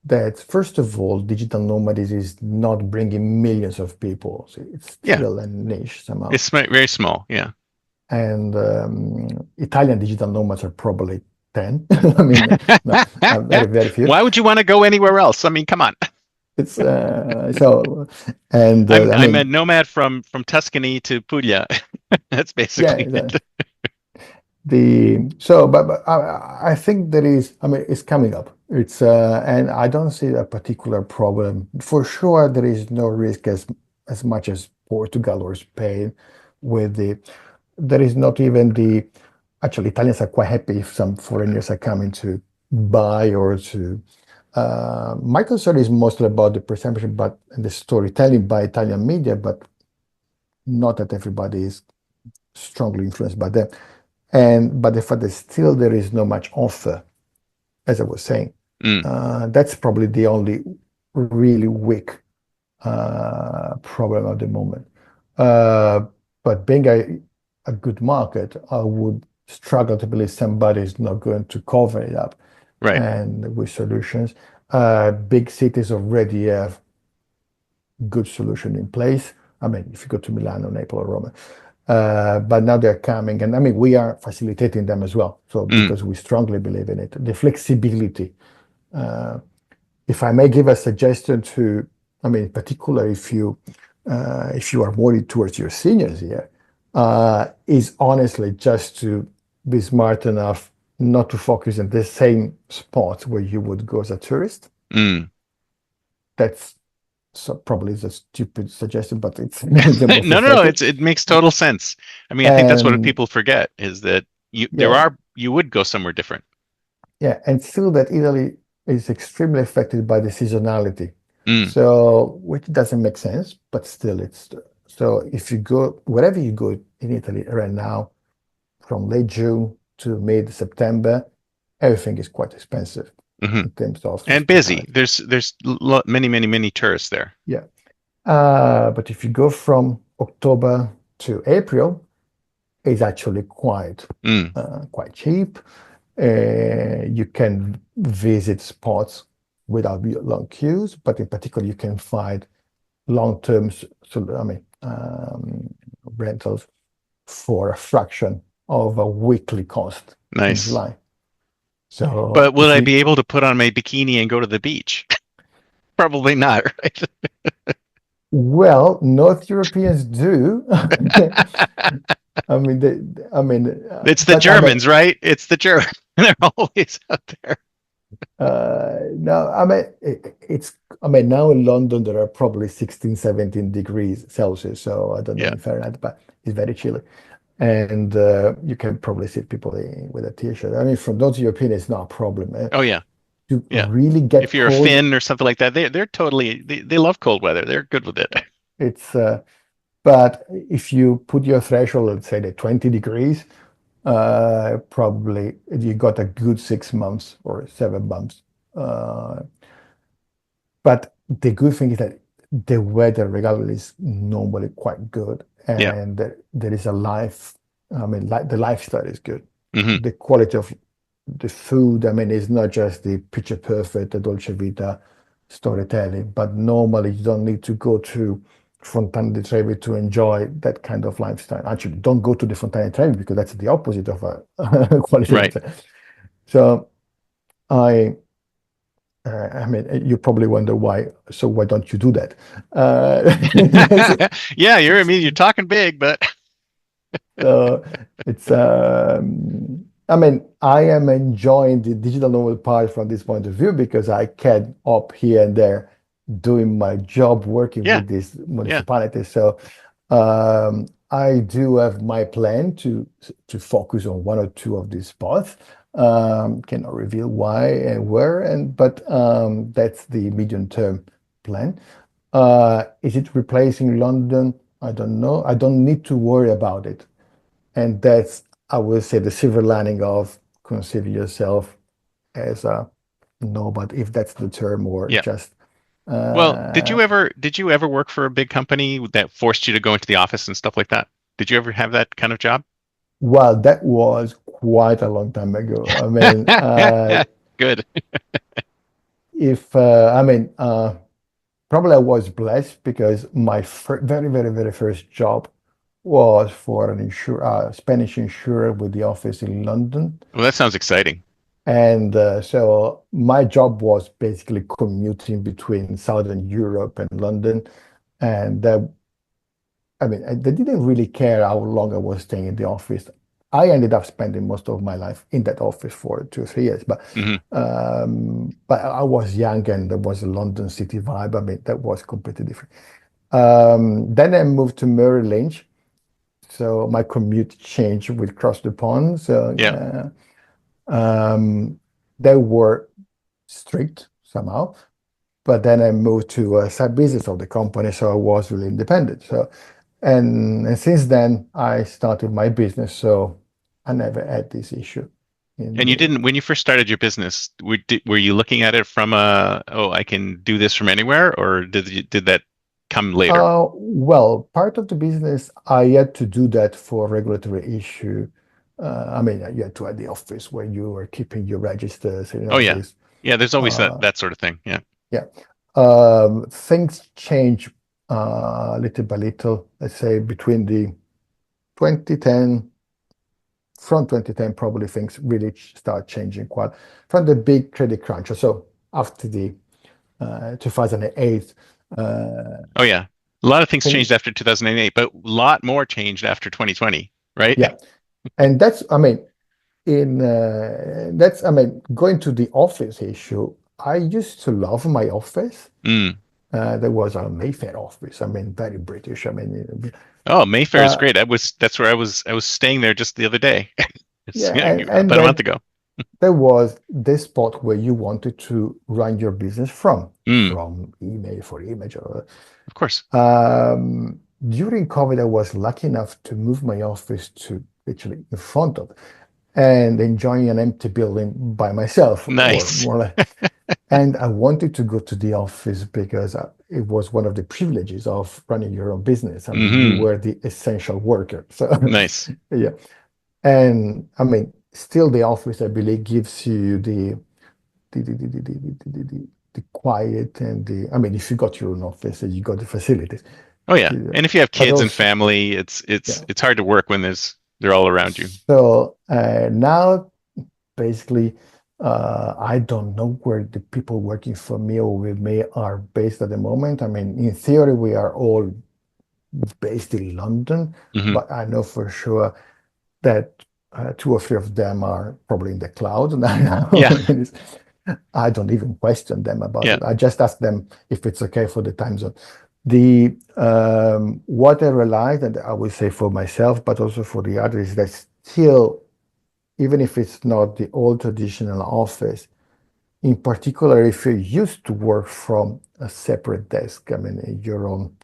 S3: that, first of all, digital nomadism is not bringing millions of people. So it's
S2: Yeah.
S3: still a niche somehow.
S2: It's very small. Yeah.
S3: And Italian digital nomads are probably 10. I mean, no, very, very few.
S2: Why would you want to go anywhere else? I mean, come on.
S3: It's so, and I
S2: I'm a
S3: mean,
S2: nomad from Tuscany to Puglia. That's basically
S3: yeah,
S2: it.
S3: but I think there is, I mean, it's coming up. And I don't see a particular problem. For sure, there is no risk as much as Portugal or Spain with there is not even actually Italians are quite happy if some foreigners are coming to buy or to, my concern is mostly about the perception, and the storytelling by Italian media, but not that everybody is strongly influenced by them. But the fact that still there is no much offer, as I was saying,
S2: Mm,
S3: that's probably the only really weak problem at the moment. Uh, but being a good market, I would struggle to believe somebody is not going to cover it up
S2: right.
S3: and with solutions. Big cities already have good solution in place. I mean, if you go to Milano, Naples, or Rome, but now they're coming, and I mean, we are facilitating them as well. So
S2: Mm,
S3: because we strongly believe in it, the flexibility. Uh, if I may give a suggestion to, I mean, in particular, if you are worried towards your seniors here, is honestly just to be smart enough not to focus on the same spot where you would go as a tourist.
S2: mm.
S3: That's probably is a stupid suggestion, but it's the most
S2: No.
S3: effective.
S2: It makes total sense. I mean, I think that's what
S3: And
S2: people forget is that
S3: yeah,
S2: you would go somewhere different.
S3: yeah, and still that Italy is extremely affected by the seasonality.
S2: Mm,
S3: So, which doesn't make sense, but still it's so if you go wherever you go in Italy right now, from late June to mid-September, everything is quite expensive
S2: hmm
S3: in terms of
S2: And busy.
S3: hospitality.
S2: There's many tourists there.
S3: Yeah. But if you go from October to April, it's actually
S2: Mm,
S3: quite cheap. You can visit spots without long queues, but in particular, you can find long-term, I mean, rentals for a fraction of a weekly cost in
S2: nice.
S3: July. So
S2: But will
S3: if
S2: I
S3: you,
S2: be able to put on my bikini and go to the beach? Probably not, right?
S3: well, North Europeans do. I mean,
S2: It's the
S3: but I mean,
S2: Germans, right? It's the Germans. They're always out there.
S3: no, I mean, I mean, now in London, there are probably 16, 17 degrees Celsius. So I don't know
S2: Yeah.
S3: in Fahrenheit, but it's very chilly. And you can probably see people with a t-shirt. I mean, from those Europeans, it's not a problem.
S2: Oh yeah.
S3: To
S2: Yeah.
S3: really get
S2: If you're a
S3: cold,
S2: Finn or something like that, they're totally they love cold weather. They're good with it.
S3: it's but if you put your threshold, let's say at 20 degrees, probably you got a good 6 months or 7 months. Uh, But the good thing is that the weather regardless is normally quite good,
S2: Yeah.
S3: and there is a life. I mean, like the lifestyle is good.
S2: Hmm.
S3: The quality of the food, I mean, it's not just the picture perfect, the Dolce Vita storytelling, but normally you don't need to go to Fontana di Trevi to enjoy that kind of lifestyle. Actually, don't go to the Fontana di Trevi because that's the opposite of a quality
S2: Right.
S3: lifestyle. So I I mean, you probably wonder why. So why don't you do that? Yes.
S2: Yeah, you're talking big, but
S3: So it's I mean, I am enjoying the digital nomad part from this point of view because I can up here and there doing my job working
S2: yeah,
S3: with this
S2: yeah.
S3: municipality. So I do have my plan to focus on one or two of these spots. Cannot reveal why and where, and but that's the medium term plan. Is it replacing London? I don't know. I don't need to worry about it. And that's, I would say, the silver lining of consider yourself as a nomad, if that's the term, or
S2: Yeah.
S3: just,
S2: Well,
S3: uh,
S2: did you ever work for a big company that forced you to go into the office and stuff like that? Did you ever have that kind of job?
S3: well, that was quite a long time ago. I mean,
S2: Good.
S3: if, I mean, probably I was blessed because my very, very, very first job was for an Spanish insurer with the office in London.
S2: Well, that sounds exciting.
S3: And so my job was basically commuting between Southern Europe and London. And I mean, they didn't really care how long I was staying in the office. I ended up spending most of my life in that office for 2 or 3 years,
S2: Hmm.
S3: but I was young and there was a London city vibe. I mean, that was completely different. Then I moved to Merrill Lynch, so my commute changed with cross the pond. So
S2: Yeah.
S3: they were strict somehow. But then I moved to a side business of the company, so I was really independent. So, and since then I started my business, so I never had this issue in
S2: And you
S3: the.
S2: didn't, when you first started your business, were you looking at it from oh, I can do this from anywhere, or did that come later?
S3: Well, part of the business I had to do that for regulatory issue. I mean, you had to at the office where you were keeping your registers,
S2: Oh yeah.
S3: this.
S2: Yeah, there's always
S3: Uh,
S2: that sort of thing. Yeah.
S3: yeah. Things change little by little. Let's say between the 2010, from 2010, probably things really start changing quite from the big credit crunch. So after the 2008,
S2: Oh yeah. A lot of things
S3: things,
S2: changed after 2008, but a lot more changed after 2020, right?
S3: yeah. And that's, I mean, I mean, going to the office issue, I used to love my office.
S2: Mm.
S3: There was a Mayfair office. I mean, very British. I mean,
S2: Oh, Mayfair is
S3: uh,
S2: great. That's where I was staying there just the other day. It's
S3: yeah,
S2: yeah,
S3: and
S2: about a month
S3: then
S2: ago.
S3: there was this spot where you wanted to run your business
S2: Mm.
S3: from email for image.
S2: Of course.
S3: During COVID, I was lucky enough to move my office to literally in front of and enjoying an empty building by myself, or
S2: Nice.
S3: more like. And I wanted to go to the office because it was one of the privileges of running your own business. I mean, you
S2: Hmm.
S3: were the essential worker. So,
S2: Nice.
S3: yeah. And I mean, still the office, I believe, gives you the quiet and I mean, if you got your own office and you got the facilities,
S2: Oh yeah. And if you have
S3: but
S2: kids and
S3: also,
S2: family,
S3: yeah.
S2: it's hard to work when they're all around you.
S3: So now basically, I don't know where the people working for me or with me are based at the moment. I mean, in theory, we are all based in London,
S2: Hmm.
S3: but I know for sure that two or three of them are probably in the cloud now.
S2: Yeah.
S3: I don't even question them about
S2: Yeah.
S3: it. I just ask them if it's okay for the time zone. The what I realized, and I will say for myself, but also for the others, is that still, even if it's not the old traditional office, in particular, if you're used to work from a separate desk, I mean, in your own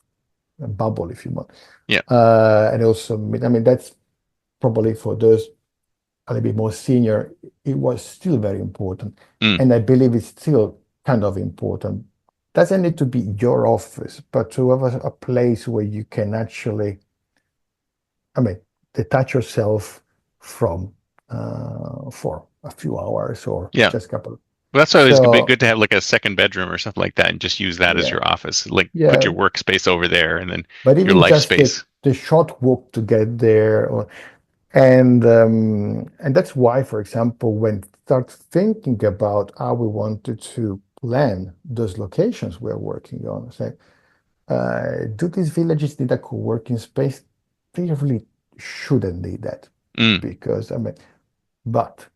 S3: bubble, if you want,
S2: Yeah.
S3: and also, I mean, that's probably for those a little bit more senior, it was still very important.
S2: Mm.
S3: And I believe it's still kind of important doesn't need to be your office, but to have a place where you can actually, I mean, detach yourself from for a few hours or
S2: Yeah.
S3: just a couple.
S2: Well, that's why it's
S3: So
S2: good to have like a second bedroom or something like that and just use that as
S3: yeah,
S2: your office. Like put
S3: yeah.
S2: your workspace over there and then
S3: But
S2: your
S3: even
S2: life
S3: just
S2: space.
S3: the short walk to get there, and that's why, for example, when start thinking about how we wanted to plan those locations we're working on, say, do these villages need a co-working space? They really shouldn't need that
S2: Mm.
S3: because I mean, but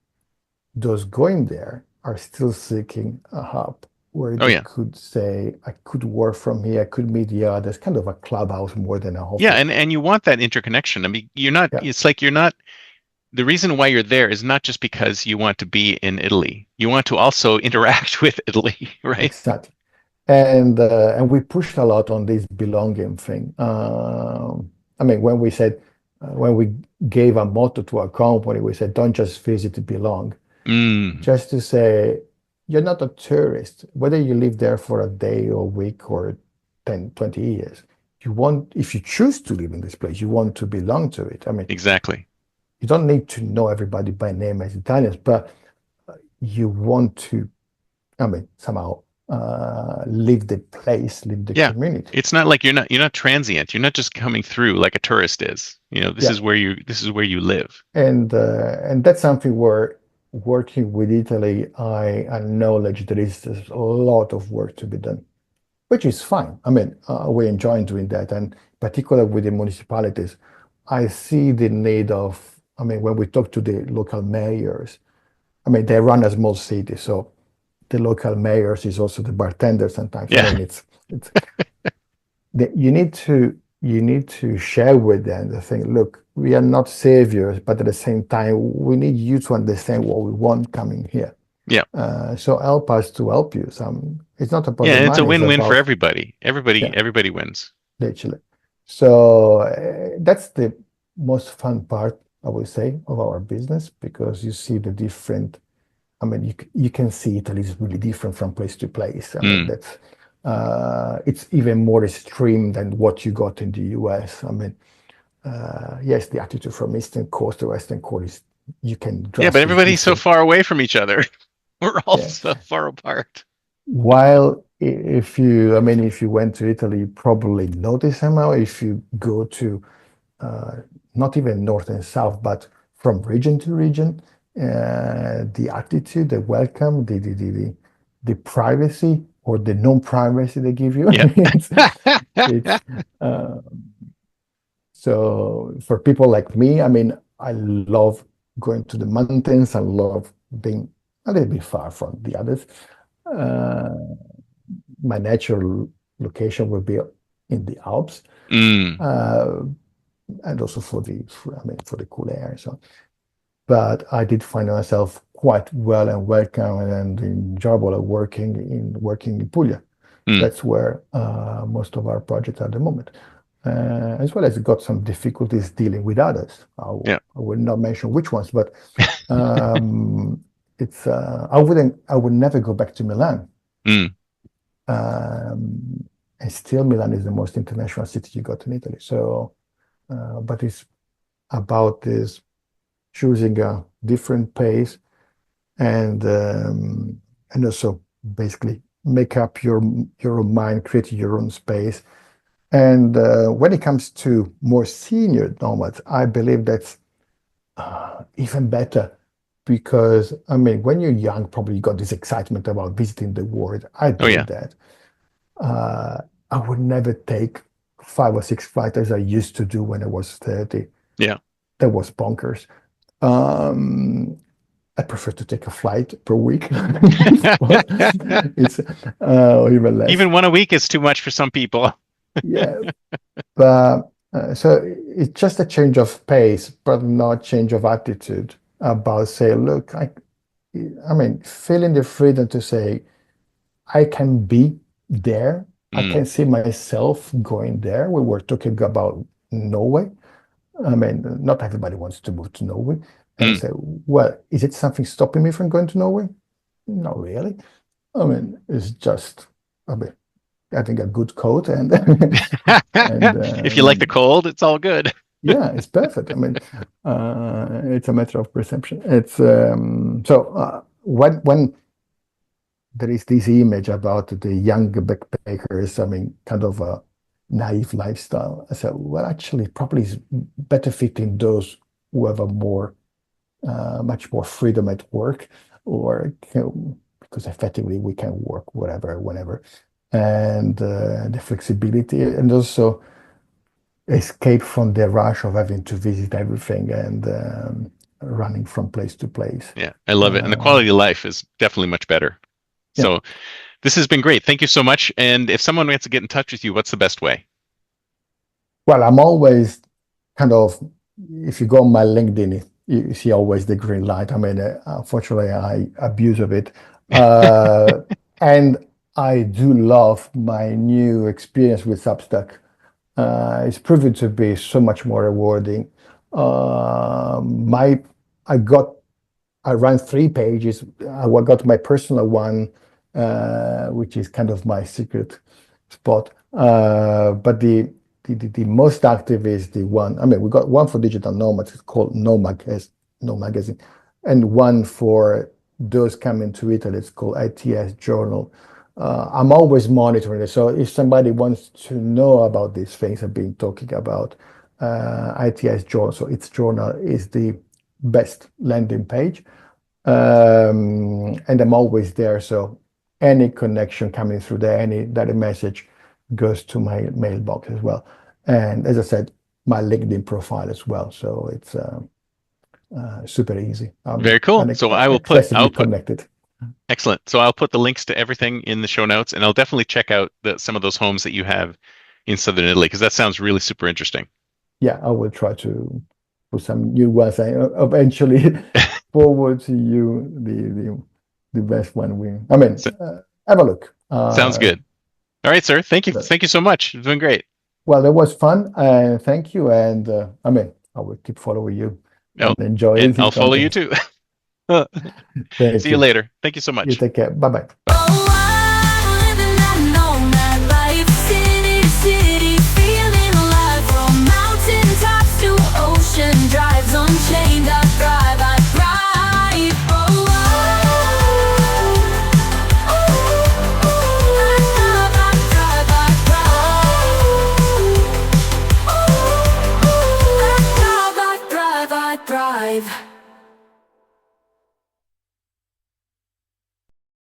S3: those going there are still seeking a hub where
S2: Oh
S3: they
S2: yeah.
S3: could say, I could work from here, I could meet the others, kind of a clubhouse more than an
S2: Yeah,
S3: office.
S2: and you want that interconnection. I mean, you're not
S3: Yeah,
S2: it's like you're not the reason why you're there is not just because you want to be in Italy. You want to also interact with Italy, right?
S3: exactly. And we pushed a lot on this belonging thing. I mean, when we said when we gave a motto to our company, we said, don't just visit, belong.
S2: Mm,
S3: Just to say, you're not a tourist, whether you live there for a day or a week or 10, 20 years. You want, if you choose to live in this place, you want to belong to it. I mean,
S2: exactly.
S3: you don't need to know everybody by name as Italians, but you want to, I mean, somehow live the place, live the
S2: Yeah.
S3: community.
S2: It's not like you're not transient. You're not just coming through like a tourist is. You know,
S3: Yeah.
S2: this is where you live.
S3: And that's something where working with Italy, I acknowledge there's a lot of work to be done, which is fine. I mean, we enjoy doing that, and particularly with the municipalities, I see the need of. I mean, when we talk to the local mayors, I mean, they run a small city, so the local mayors is also the bartender sometimes. I
S2: Yeah.
S3: mean, it's you need to share with them the thing. Look, we are not saviors, but at the same time, we need you to understand what we want coming here.
S2: Yeah.
S3: So help us to help you. It's not about
S2: Yeah,
S3: the
S2: and it's a
S3: money; it's
S2: win-win for
S3: about
S2: everybody.
S3: yeah,
S2: Everybody wins.
S3: literally. So that's the most fun part, I would say, of our business because you see the different. I mean, you can see Italy is really different from place to place. I mean,
S2: Mm.
S3: that's it's even more extreme than what you got in the US. I mean, yes, the attitude from Eastern Coast to Western Coast is you can
S2: Yeah, but
S3: drastically
S2: everybody's so
S3: different.
S2: far away from each other. We're all
S3: Yeah.
S2: so far apart.
S3: While if you, I mean, if you went to Italy, you probably notice somehow if you go to uh, not even north and south, but from region to region, the attitude, the welcome, the privacy or the non-privacy they give you.
S2: Yeah.
S3: It's uh, so for people like me, I mean, I love going to the mountains. I love being a little bit far from the others. Uh, my natural location will be in the Alps.
S2: Mm,
S3: Uh, and also I mean, for the cool air. So, but I did find myself quite well and welcome and enjoyable at working in Puglia.
S2: mm,
S3: That's where most of our projects are at the moment. As well as got some difficulties dealing with others.
S2: yeah.
S3: I will not mention which ones, but it's I would never go back to Milan.
S2: Mm.
S3: And still Milan is the most international city you got in Italy. So, but it's about this choosing a different pace and also basically make up your own mind, create your own space. And when it comes to more senior nomads, I believe that's even better because I mean, when you're young, probably you got this excitement about visiting the world. I
S2: Oh yeah.
S3: did that. Uh, I would never take 5 or 6 flights as I used to do when I was 30.
S2: Yeah.
S3: That was bonkers. Um, I prefer to take a flight per week. It's even less.
S2: Even one a week is too much for some people.
S3: Yeah, but so it's just a change of pace, but not change of attitude about say, look, I mean, feeling the freedom to say, I can be there. I
S2: Mm,
S3: can see myself going there. We were talking about Norway. I mean, not everybody wants to move to Norway. And
S2: mm.
S3: say, well, is it something stopping me from going to Norway? Not really. I mean, it's just a bit. I think a good coat and and
S2: If you like the cold, it's all good.
S3: yeah, it's perfect. I mean, it's a matter of perception. It's when there is this image about the young backpackers, I mean, kind of a naive lifestyle. I said, well, actually, probably is better fitting those who have a much more freedom at work, or because effectively we can work whatever, whenever, and the flexibility, and also escape from the rush of having to visit everything and running from place to place.
S2: Yeah, I love it. And the quality of life is definitely much better.
S3: Yeah.
S2: So this has been great. Thank you so much. And if someone wants to get in touch with you, what's the best way?
S3: Well, I'm always kind of, if you go on my LinkedIn, you see always the green light. I mean, unfortunately, I abuse of it. And I do love my new experience with Substack. It's proven to be so much more rewarding. I ran 3 pages. I got my personal one, which is kind of my secret spot. But the most active is the one. I mean, we got one for digital nomads. It's called Nomad, as No Magazine, and one for those coming to Italy. It's called ITS Journal. I'm always monitoring it. So if somebody wants to know about these things I've been talking about, ITS Journal, so its journal is the best landing page. And I'm always there. So any connection coming through there, any direct message goes to my mailbox as well. And as I said, my LinkedIn profile as well. So it's super easy.
S2: Very cool. So I'll put
S3: connected.
S2: Excellent. So I'll put the links to everything in the show notes, and I'll definitely check out some of those homes that you have in Southern Italy, because that sounds really super interesting.
S3: Yeah, I will try to put some new ones. I eventually forward to you the best one. Have a look.
S2: Sounds good. All right, sir. Thank you. Thank you so much. It's been great.
S3: Well, it was fun. Thank you. And I will keep following you and enjoy it.
S2: And I'll follow you too. See you later. Thank you so much.
S3: You take care. Bye-bye.